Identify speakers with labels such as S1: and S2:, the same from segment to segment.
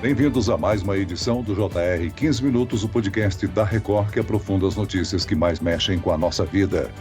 S1: Bem-vindos a mais uma edição do JR 15 Minutos, o podcast da Record que aprofunda as notícias que mais mexem com a nossa vida.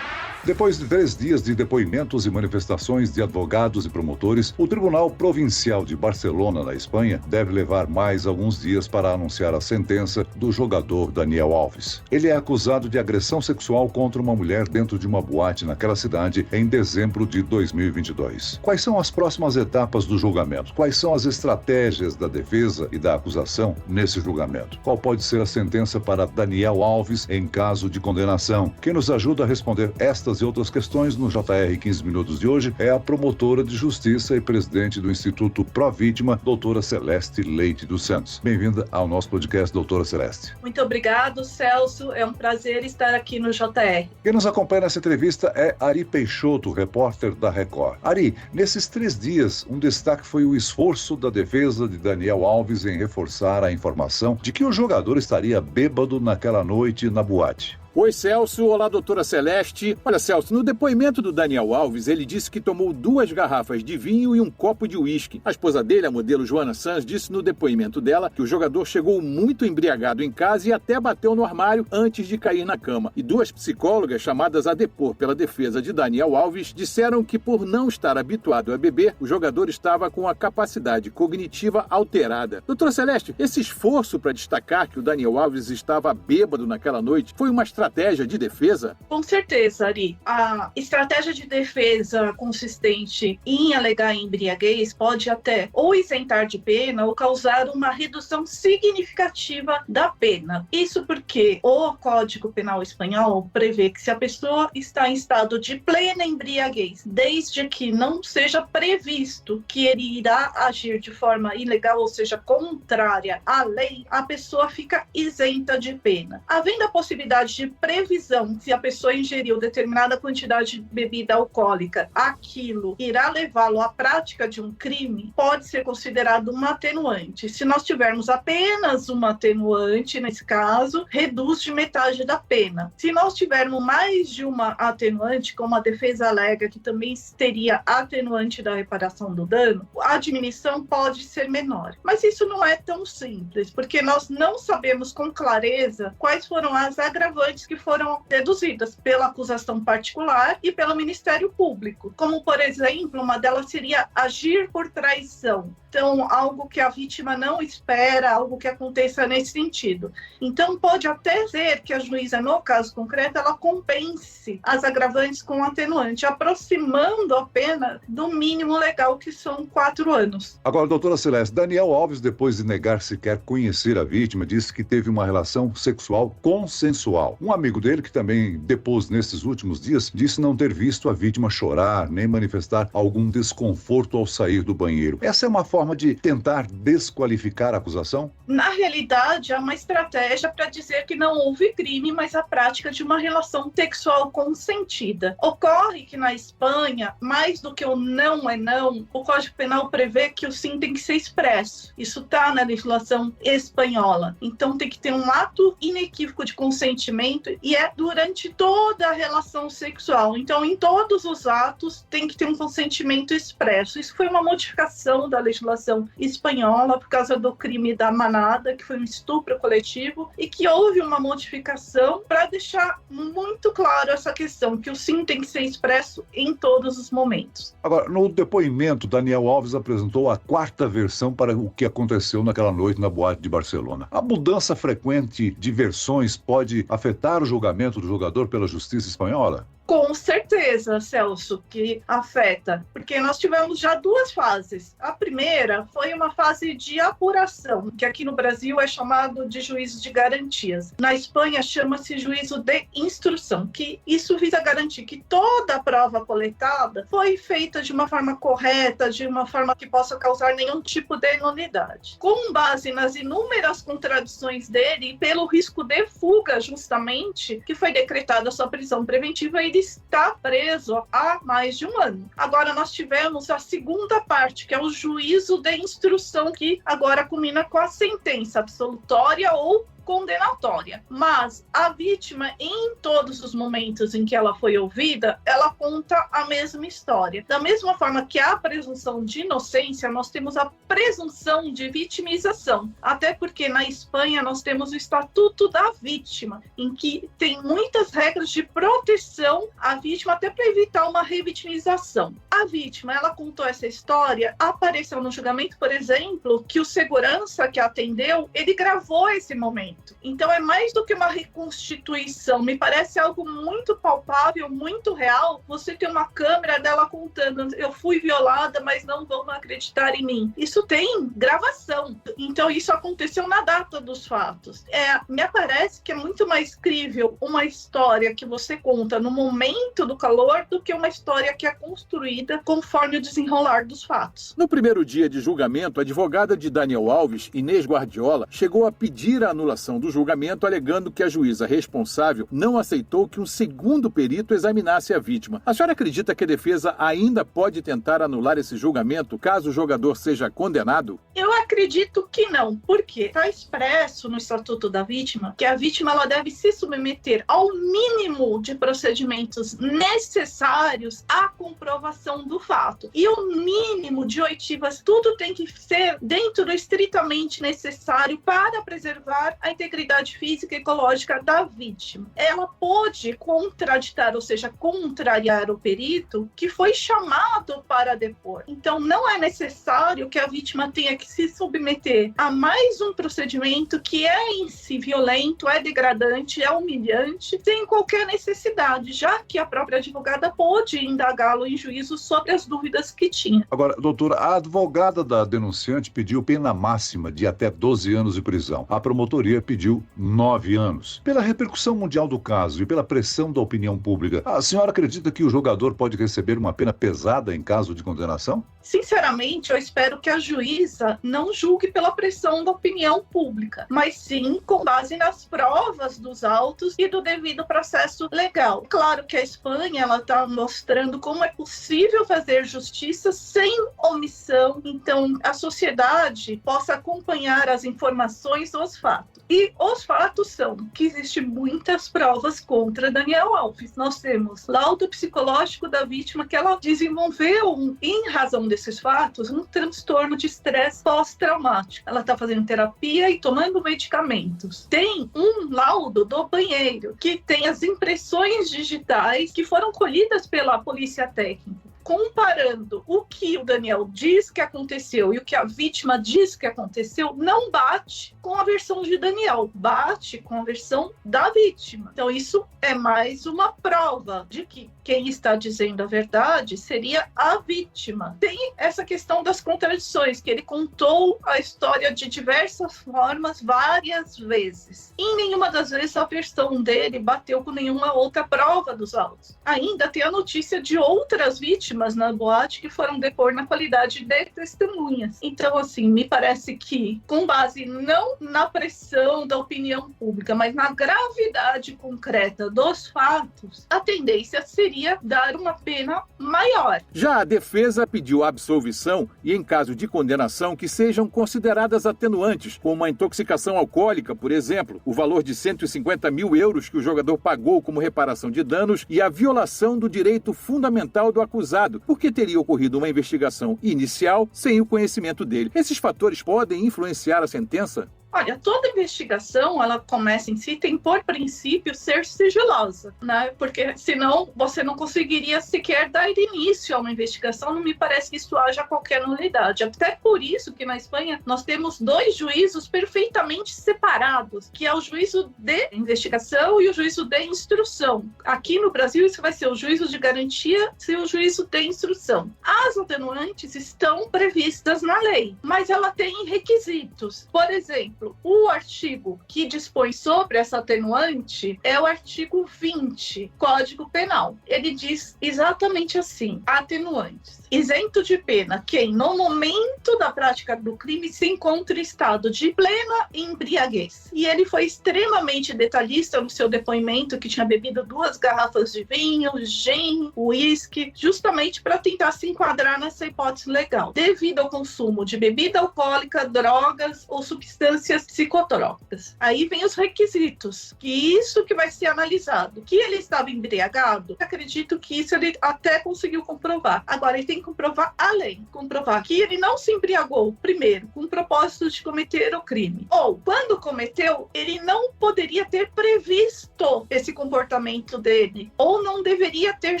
S1: Depois de 3 dias de depoimentos e manifestações de advogados e promotores, o Tribunal Provincial de Barcelona, na Espanha, deve levar mais alguns dias para anunciar a sentença do jogador Daniel Alves. Ele é acusado de agressão sexual contra uma mulher dentro de uma boate naquela cidade em dezembro de 2022. Quais são as próximas etapas do julgamento? Quais são as estratégias da defesa e da acusação nesse julgamento? Qual pode ser a sentença para Daniel Alves em caso de condenação? Quem nos ajuda a responder estas e outras questões no JR 15 Minutos de hoje é a promotora de justiça e presidente do Instituto Pró-Vítima, doutora Celeste Leite dos Santos. Bem-vinda ao nosso podcast, doutora Celeste.
S2: Muito obrigado, Celso. É um prazer estar aqui no JR.
S1: Quem nos acompanha nessa entrevista é Ari Peixoto, repórter da Record. Ari, nesses 3 dias, um destaque foi o esforço da defesa de Daniel Alves em reforçar a informação de que o jogador estaria bêbado naquela noite na boate.
S3: Oi, Celso. Olá, doutora Celeste. Olha, Celso, no depoimento do Daniel Alves, ele disse que tomou 2 garrafas de vinho e um copo de uísque. A esposa dele, a modelo Joana Sanz, disse no depoimento dela que o jogador chegou muito embriagado em casa e até bateu no armário antes de cair na cama. E 2 psicólogas chamadas a depor pela defesa de Daniel Alves disseram que, por não estar habituado a beber, o jogador estava com a capacidade cognitiva alterada. Doutora Celeste, esse esforço para destacar que o Daniel Alves estava bêbado naquela noite foi uma estratégia de defesa?
S2: Com certeza, Ari. A estratégia de defesa consistente em alegar embriaguez pode até ou isentar de pena ou causar uma redução significativa da pena. Isso porque o Código Penal espanhol prevê que se a pessoa está em estado de plena embriaguez, desde que não seja previsto que ele irá agir de forma ilegal, ou seja, contrária à lei, a pessoa fica isenta de pena. Havendo a possibilidade de previsão, se a pessoa ingeriu determinada quantidade de bebida alcoólica, aquilo irá levá-lo à prática de um crime, pode ser considerado uma atenuante. Se nós tivermos apenas uma atenuante, nesse caso, reduz de metade da pena. Se nós tivermos mais de uma atenuante, como a defesa alega que também teria atenuante da reparação do dano, a diminuição pode ser menor. Mas isso não é tão simples, porque nós não sabemos com clareza quais foram as agravantes que foram deduzidas pela acusação particular e pelo Ministério Público. Como, por exemplo, uma delas seria agir por traição. Então, algo que a vítima não espera, algo que aconteça nesse sentido. Então, pode até ser que a juíza, no caso concreto, ela compense as agravantes com atenuante, aproximando a pena do mínimo legal, que são 4 anos.
S1: Agora, doutora Celeste, Daniel Alves, depois de negar sequer conhecer a vítima, disse que teve uma relação sexual consensual. Um amigo dele, que também depôs nesses últimos dias, disse não ter visto a vítima chorar, nem manifestar algum desconforto ao sair do banheiro. Essa é uma forma de tentar desqualificar a acusação?
S2: Na realidade, é uma estratégia para dizer que não houve crime, mas a prática de uma relação sexual consentida. Ocorre que na Espanha, mais do que o não é não, o Código Penal prevê que o sim tem que ser expresso. Isso está na legislação espanhola. Então tem que ter um ato inequívoco de consentimento e é durante toda a relação sexual. Então, em todos os atos, tem que ter um consentimento expresso. Isso foi uma modificação da legislação espanhola por causa do crime da manada, que foi um estupro coletivo, e que houve uma modificação para deixar muito claro essa questão, que o sim tem que ser expresso em todos os momentos.
S1: Agora, no depoimento, Daniel Alves apresentou a 4ª versão para o que aconteceu naquela noite na boate de Barcelona. A mudança frequente de versões pode afetar o julgamento do jogador pela justiça espanhola?
S2: Com certeza, Celso, que afeta, porque nós tivemos já 2 fases. A primeira foi uma fase de apuração, que aqui no Brasil é chamado de juízo de garantias. Na Espanha chama-se juízo de instrução, que isso visa garantir que toda a prova coletada foi feita de uma forma correta, de uma forma que possa causar nenhum tipo de nulidade. Com base nas inúmeras contradições dele e pelo risco de fuga, justamente, que foi decretada a sua prisão preventiva, ele está preso há mais de 1 ano. Agora nós tivemos a segunda parte, que é o juízo de instrução, que agora culmina com a sentença absolutória ou condenatória. Mas a vítima, em todos os momentos em que ela foi ouvida, ela conta a mesma história. Da mesma forma que há a presunção de inocência, nós temos a presunção de vitimização. Até porque na Espanha nós temos o Estatuto da Vítima, em que tem muitas regras de proteção à vítima, até para evitar uma revitimização. A vítima, ela contou essa história, apareceu no julgamento, por exemplo, que o segurança que atendeu, ele gravou esse momento. Então é mais do que uma reconstituição, me parece algo muito palpável, muito real, você ter uma câmera dela contando, eu fui violada, mas não vão acreditar em mim. Isso tem gravação, então isso aconteceu na data dos fatos. Me parece que é muito mais crível uma história que você conta no momento do calor do que uma história que é construída conforme o desenrolar dos fatos.
S3: No primeiro dia de julgamento, a advogada de Daniel Alves, Inês Guardiola, chegou a pedir a anulação do julgamento, alegando que a juíza responsável não aceitou que um segundo perito examinasse a vítima. A senhora acredita que a defesa ainda pode tentar anular esse julgamento caso o jogador seja condenado?
S2: Eu acredito que não. Por quê? Está expresso no Estatuto da Vítima que a vítima ela deve se submeter ao mínimo de procedimentos necessários à comprovação do fato. E o mínimo de oitivas, tudo tem que ser dentro do estritamente necessário para preservar a integridade física e ecológica da vítima. Ela pode contraditar, ou seja, contrariar o perito que foi chamado para depor. Então, não é necessário que a vítima tenha que se submeter a mais um procedimento que é em si violento, é degradante, é humilhante, sem qualquer necessidade, já que a própria advogada pôde indagá-lo em juízo sobre as dúvidas que tinha.
S1: Agora, doutora, a advogada da denunciante pediu pena máxima de até 12 anos de prisão. A promotoria pediu 9 anos. Pela repercussão mundial do caso e pela pressão da opinião pública, a senhora acredita que o jogador pode receber uma pena pesada em caso de condenação?
S2: Sinceramente, eu espero que a juíza não julgue pela pressão da opinião pública, mas sim com base nas provas dos autos e do devido processo legal. Claro que a Espanha está mostrando como é possível fazer justiça sem omissão, então a sociedade possa acompanhar as informações dos fatos. E os fatos são que existem muitas provas contra Daniel Alves. Nós temos laudo psicológico da vítima que ela desenvolveu, em razão desses fatos, um transtorno de estresse pós-traumático. Ela está fazendo terapia e tomando medicamentos. Tem um laudo do banheiro que tem as impressões digitais que foram colhidas pela polícia técnica. Comparando o que o Daniel diz que aconteceu e o que a vítima diz que aconteceu, não bate com a versão de Daniel, bate com a versão da vítima. Então isso é mais uma prova de que quem está dizendo a verdade seria a vítima. Tem essa questão das contradições, que ele contou a história de diversas formas, várias vezes. Em nenhuma das vezes a versão dele bateu com nenhuma outra prova dos autos. Ainda tem a notícia de outras vítimas na boate que foram depor na qualidade de testemunhas. Então, assim, me parece que, com base não na pressão da opinião pública, mas na gravidade concreta dos fatos, a tendência seria dar uma pena maior.
S3: Já a defesa pediu absolvição e, em caso de condenação, que sejam consideradas atenuantes, como a intoxicação alcoólica, por exemplo, o valor de 150 mil euros que o jogador pagou como reparação de danos e a violação do direito fundamental do acusado, porque teria ocorrido uma investigação inicial sem o conhecimento dele. Esses fatores podem influenciar a sentença?
S2: Olha, toda investigação, ela começa em si, tem por princípio ser sigilosa, né? Porque senão você não conseguiria sequer dar início a uma investigação, não me parece que isso haja qualquer nulidade. Até por isso que na Espanha nós temos 2 juízos perfeitamente separados, que é o juízo de investigação e o juízo de instrução. Aqui no Brasil isso vai ser o juízo de garantia e o juízo de instrução. As atenuantes estão previstas na lei, mas ela tem requisitos. Por exemplo, o artigo que dispõe sobre essa atenuante é o artigo 20, Código Penal. Ele diz exatamente assim: atenuantes. isento de pena quem, no momento da prática do crime, se encontra em estado de plena embriaguez. E ele foi extremamente detalhista no seu depoimento, que tinha bebido 2 garrafas de vinho, gin, uísque, justamente para tentar se enquadrar nessa hipótese legal, devido ao consumo de bebida alcoólica, drogas ou substâncias psicotrópicas. Aí vem os requisitos, que isso que vai ser analisado. Que ele estava embriagado, acredito que isso ele até conseguiu comprovar. Agora, ele tem que comprovar além, comprovar que ele não se embriagou, primeiro, com o propósito de cometer o crime, ou, quando cometeu, ele não poderia ter previsto esse comportamento dele, ou não deveria ter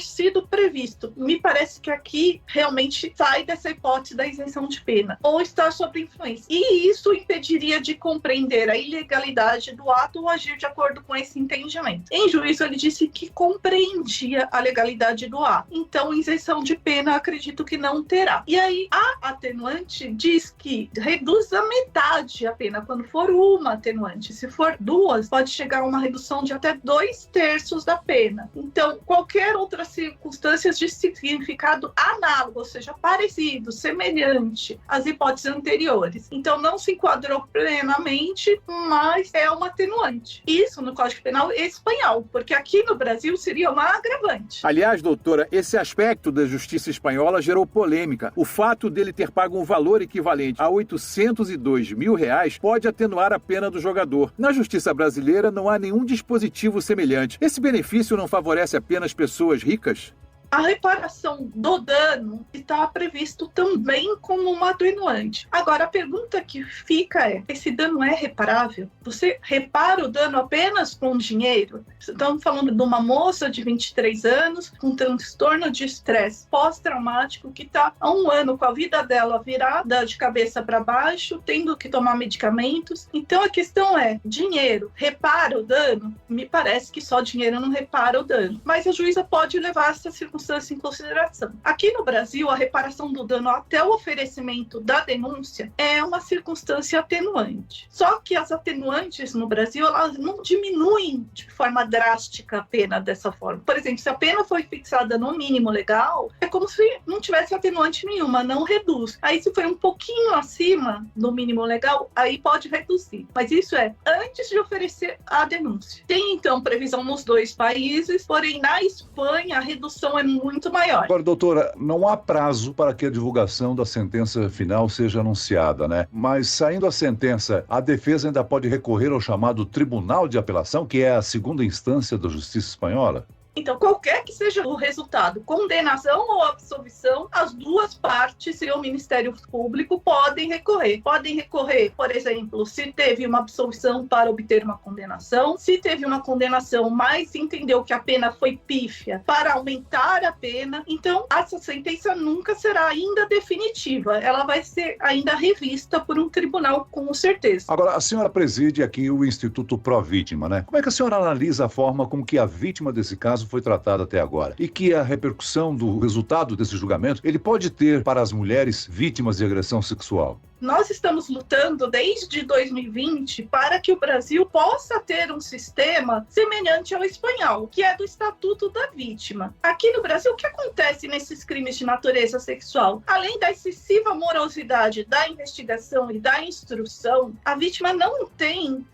S2: sido previsto. Me parece que aqui realmente sai dessa hipótese da isenção de pena, ou está sob influência. E isso impediria de compreender a ilegalidade do ato ou agir de acordo com esse entendimento. Em juízo, ele disse que compreendia a legalidade do ato. Então, isenção de pena, acredito que não terá. E aí, a atenuante diz que reduz a metade a pena quando for uma atenuante. Se for 2, pode chegar a uma redução de até 2/3 da pena. Então, qualquer outra circunstância de significado análogo, ou seja, parecido, semelhante às hipóteses anteriores. Então, não se enquadrou plenamente, mas é uma atenuante. Isso no Código Penal espanhol, porque aqui no Brasil seria uma agravante.
S3: Aliás, doutora, esse aspecto da justiça espanhola gerou polêmica. O fato dele ter pago um valor equivalente a R$802 mil pode atenuar a pena do jogador. Na justiça brasileira não há nenhum dispositivo semelhante. Esse benefício não favorece apenas pessoas ricas?
S2: A reparação do dano está previsto também como uma atenuante. Agora, a pergunta que fica é, esse dano é reparável? Você repara o dano apenas com dinheiro? Estamos falando de uma moça de 23 anos com transtorno de estresse pós-traumático que está há 1 ano com a vida dela virada de cabeça para baixo, tendo que tomar medicamentos. Então, a questão é, dinheiro repara o dano? Me parece que só dinheiro não repara o dano. Mas a juíza pode levar essa circunstância em consideração. Aqui no Brasil, a reparação do dano até o oferecimento da denúncia é uma circunstância atenuante. Só que as atenuantes no Brasil, elas não diminuem de forma drástica a pena dessa forma. Por exemplo, se a pena foi fixada no mínimo legal, é como se não tivesse atenuante nenhuma, não reduz. Aí, se foi um pouquinho acima do mínimo legal, aí pode reduzir. Mas isso é antes de oferecer a denúncia. Tem, então, previsão nos 2 países, porém, na Espanha, a redução é muito maior.
S1: Agora, doutora, não há prazo para que a divulgação da sentença final seja anunciada, né? Mas, saindo a sentença, a defesa ainda pode recorrer ao chamado Tribunal de Apelação, que é a 2ª instância da Justiça Espanhola?
S2: Então, qualquer que seja o resultado, condenação ou absolvição, as 2 partes e o Ministério Público podem recorrer. Podem recorrer, por exemplo, se teve uma absolvição para obter uma condenação, se teve uma condenação, mas entendeu que a pena foi pífia, para aumentar a pena. Então, essa sentença nunca será ainda definitiva. Ela vai ser ainda revista por um tribunal, com certeza.
S1: Agora, a senhora preside aqui o Instituto Pró-Vítima, né? Como é que a senhora analisa a forma como que a vítima desse caso foi tratada até agora? E que a repercussão do resultado desse julgamento, ele pode ter para as mulheres vítimas de agressão sexual?
S2: Nós estamos lutando desde 2020 para que o Brasil possa ter um sistema semelhante ao espanhol, que é do Estatuto da Vítima. Aqui no Brasil, o que acontece nesses crimes de natureza sexual? Além da excessiva morosidade da investigação e da instrução, a vítima não tem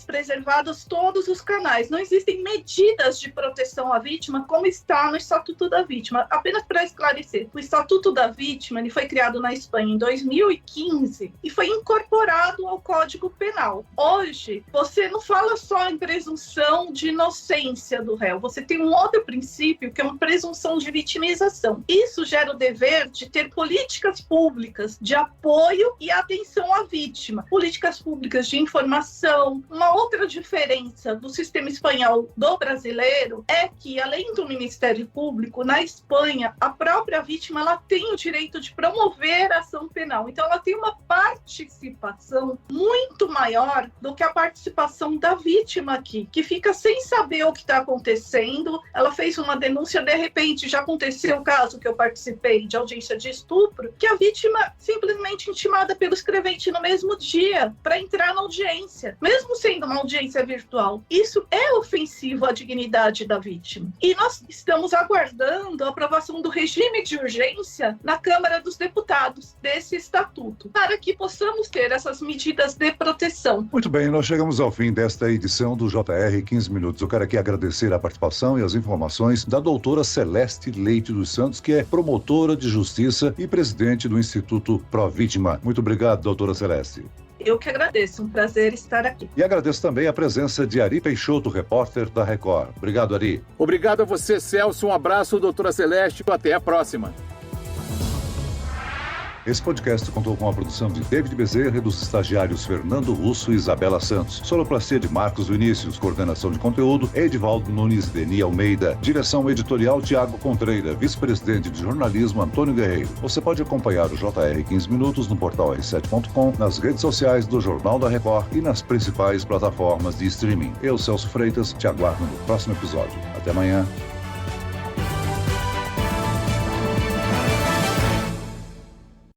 S2: preservados todos os canais. Não existem medidas de proteção à vítima como está no Estatuto da Vítima. Apenas para esclarecer, o Estatuto da Vítima ele foi criado na Espanha em 2015 e foi incorporado ao Código Penal. Hoje, você não fala só em presunção de inocência do réu, você tem um outro princípio que é uma presunção de vitimização. Isso gera o dever de ter políticas públicas de apoio e atenção à vítima, políticas públicas de informação. Uma outra diferença do sistema espanhol do brasileiro é que, além do Ministério Público, na Espanha, a própria vítima ela tem o direito de promover a ação penal. Então, ela tem uma uma participação muito maior do que a participação da vítima aqui, que fica sem saber o que está acontecendo. Ela fez uma denúncia, de repente já aconteceu o caso que eu participei de audiência de estupro, que a vítima simplesmente intimada pelo escrevente no mesmo dia para entrar na audiência, mesmo sendo uma audiência virtual. Isso é ofensivo à dignidade da vítima. E nós estamos aguardando a aprovação do regime de urgência na Câmara dos Deputados desse estatuto, para que possamos ter essas medidas de proteção.
S1: Muito bem, nós chegamos ao fim desta edição do JR 15 Minutos. Eu quero aqui agradecer a participação e as informações da doutora Celeste Leite dos Santos, que é promotora de justiça e presidente do Instituto Provítima. Muito obrigado, doutora Celeste.
S2: Eu que agradeço, um prazer estar aqui.
S1: E agradeço também a presença de Ari Peixoto, repórter da Record. Obrigado, Ari.
S3: Obrigado a você, Celso. Um abraço, doutora Celeste. Até a próxima.
S1: Esse podcast contou com a produção de David Bezerra e dos estagiários Fernando Russo e Isabela Santos. Sonoplastia de Marcos Vinícius. Coordenação de conteúdo, Edivaldo Nunes Deni Almeida. Direção editorial, Tiago Contreira. Vice-presidente de jornalismo, Antônio Guerreiro. Você pode acompanhar o JR 15 Minutos no portal r7.com, nas redes sociais do Jornal da Record e nas principais plataformas de streaming. Eu, Celso Freitas, te aguardo no próximo episódio. Até amanhã.